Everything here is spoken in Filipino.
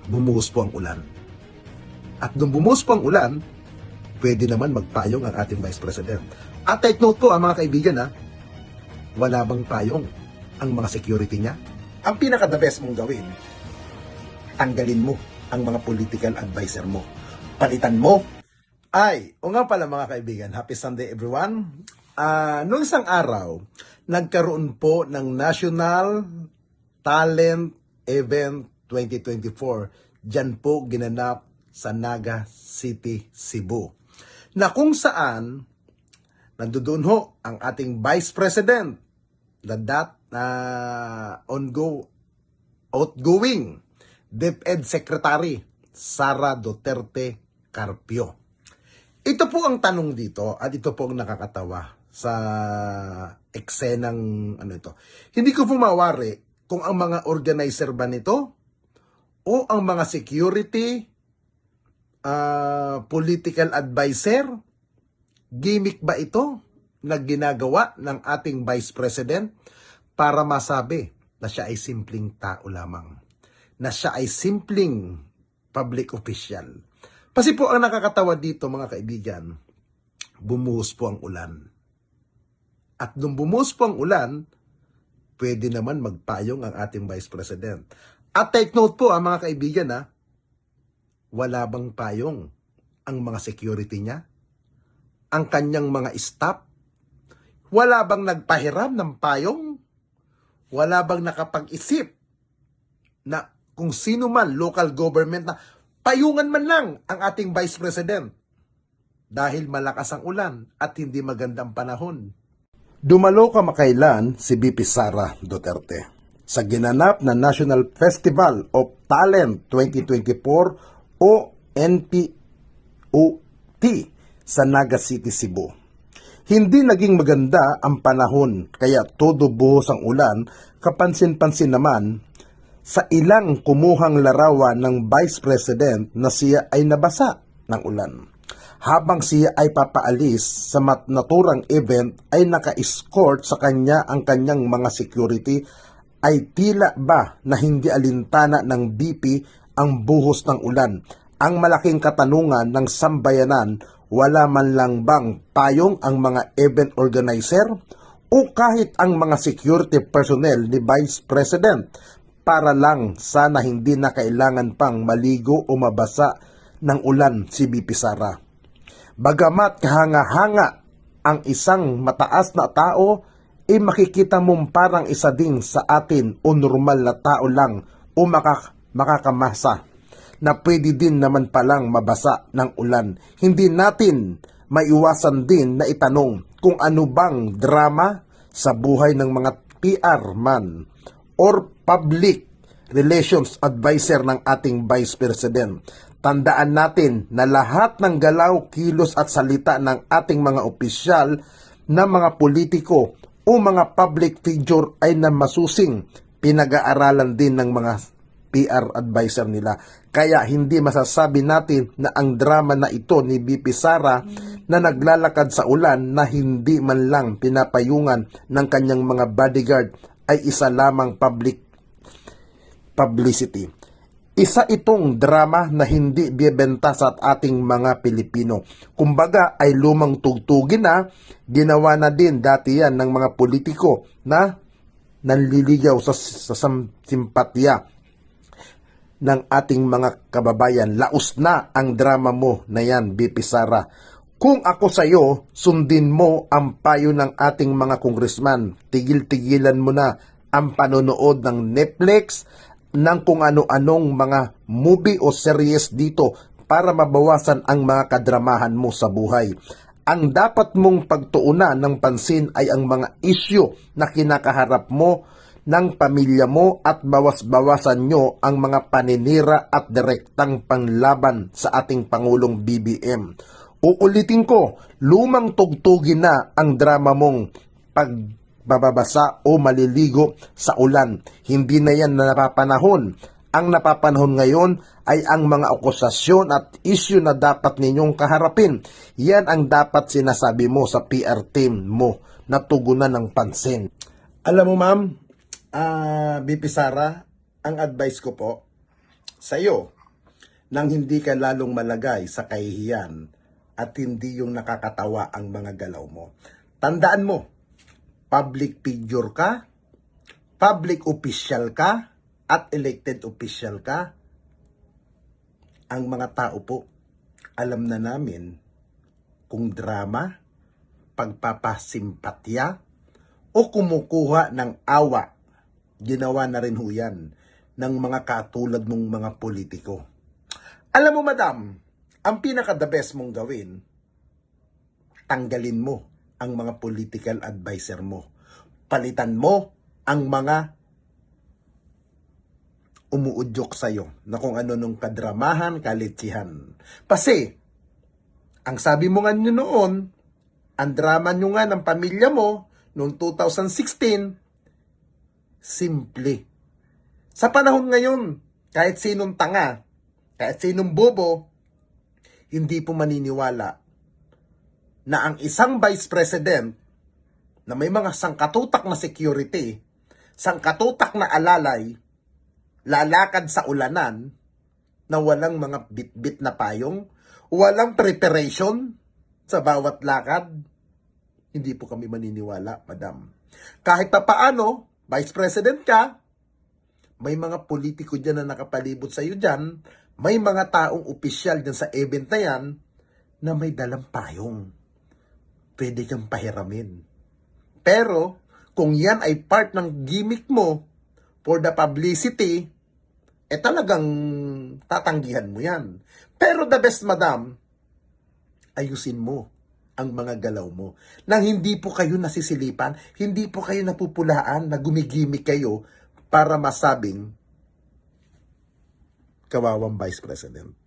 bumuhos po ang ulan. At nung bumuhos po ang ulan, pwede naman magpayong ang ating Vice President. At take note po, mga kaibigan, wala bang payong ang mga security niya? Ang pinaka-the best mong gawin, tanggalin mo ang mga political advisor mo. Palitan mo. O nga pala mga kaibigan, happy Sunday everyone. Noong isang araw, nagkaroon po ng National Talent Event 2024. Diyan po ginanap sa Naga City, Cebu. Na kung saan, nandoon ho ang ating Vice President, outgoing DepEd Secretary, Sara Duterte Carpio. Ito po ang tanong dito at ito po ang nakakatawa sa eksenang ito. Hindi ko po mawari kung ang mga organizer ba nito o ang mga security, political advisor, gimmick ba ito na ginagawa ng ating Vice President para masabi na siya ay simpleng tao lamang, na siya ay simpleng public official. Kasi po ang nakakatawa dito mga kaibigan, bumuhos po ang ulan. At nung bumuhos po ang ulan, pwede naman magpayong ang ating Vice President. At take note po mga kaibigan, wala bang payong ang mga security niya? Ang kanyang mga staff? Wala bang nagpahiram ng payong? Wala bang nakapag-isip na kung sino man local government na payungan man lang ang ating Vice President dahil malakas ang ulan at hindi magandang panahon? Dumalo kamakailan si VP Sara Duterte sa ginanap na National Festival of Talent 2024 o NPOT sa Naga City, Cebu. Hindi naging maganda ang panahon kaya todo buhos ang ulan, kapansin-pansin naman sa ilang kumuhang larawan ng Vice President na siya ay nabasa ng ulan. Habang siya ay papaalis sa naturang event ay naka-escort sa kanya ang kanyang mga security, ay tila ba na hindi alintana ng BP ang buhos ng ulan. Ang malaking katanungan ng sambayanan, wala man lang bang payong ang mga event organizer o kahit ang mga security personnel ni Vice President para lang sana hindi na kailangan pang maligo o mabasa ng ulan si VP Sara. Bagamat kahanga-hanga ang isang mataas na tao, makikita mong parang isa din sa atin o normal na tao lang o makakamasa na pwede din naman palang mabasa ng ulan. Hindi natin maiwasan din na itanong kung ano bang drama sa buhay ng mga PR man or public relations advisor ng ating Vice President. Tandaan natin na lahat ng galaw, kilos at salita ng ating mga opisyal na mga politiko o mga public figure ay na masusing pinag-aaralan din ng mga PR advisor nila. Kaya hindi masasabi natin na ang drama na ito ni VP Sara na naglalakad sa ulan na hindi man lang pinapayungan ng kanyang mga bodyguard ay isa lamang publicity. Isa itong drama na hindi bibenta sa ating mga Pilipino. Kumbaga ay lumang tugtugin na, ginawa na din dati yan ng mga politiko na nanliligaw sa simpatya ng ating mga kababayan. Laos na ang drama mo na yan, VP Sara. Kung ako sa'yo, sundin mo ang payo ng ating mga congressman. Tigil-tigilan mo na ang panonood ng Netflix, ng kung ano-anong mga movie o series dito para mabawasan ang mga kadramahan mo sa buhay. Ang dapat mong pagtuunan ng pansin ay ang mga isyu na kinakaharap mo ng pamilya mo at bawas-bawasan nyo ang mga paninira at direktang panlaban sa ating Pangulong BBM. Uulitin ko, lumang tugtugin na ang drama mong pagbabasa o maliligo sa ulan. Hindi na yan napapanahon. Ang napapanahon ngayon ay ang mga akusasyon at issue na dapat ninyong kaharapin. Yan ang dapat sinasabi mo sa PR team mo na tugunan ng pansin. Alam mo ma'am, BP Sara, ang advice ko po sa'yo nang hindi ka lalong malagay sa kahihiyan at hindi yung nakakatawa ang mga galaw mo. Tandaan mo, public figure ka, public official ka, at elected official ka. Ang mga tao po, alam na namin kung drama, pagpapasimpatya, o kumukuha ng awa. Ginawa na rin ho yan ng mga katulad mong mga politiko. Alam mo, madam, ang pinaka-the best mong gawin, tanggalin mo ang mga political advisor mo. Palitan mo ang mga umuudyok sa'yo na kung ano nung kadramahan, kalitsihan. Kasi, ang sabi mo nga nyo noon, ang drama nyo nga ng pamilya mo noong 2016, simple. Sa panahon ngayon, kahit sinong tanga, kahit sinong bobo, hindi po maniniwala na ang isang vice president na may mga sangkatutak na security, sangkatutak na alalay, lalakad sa ulanan na walang mga bit-bit na payong, walang preparation sa bawat lakad. Hindi po kami maniniwala, madam. Kahit pa paano, vice president ka, may mga politiko dyan na nakapalibot sa iyo dyan, may mga taong opisyal dyan sa event na yan na may dalang payong. Pwede kang pahiramin. Pero, kung yan ay part ng gimmick mo for the publicity, talagang tatanggihan mo yan. Pero the best, madam, ayusin mo ang mga galaw mo. Nang hindi po kayo nasisilipan, hindi po kayo napupulaan na gumigimik kayo para masabing kawawang Vice President.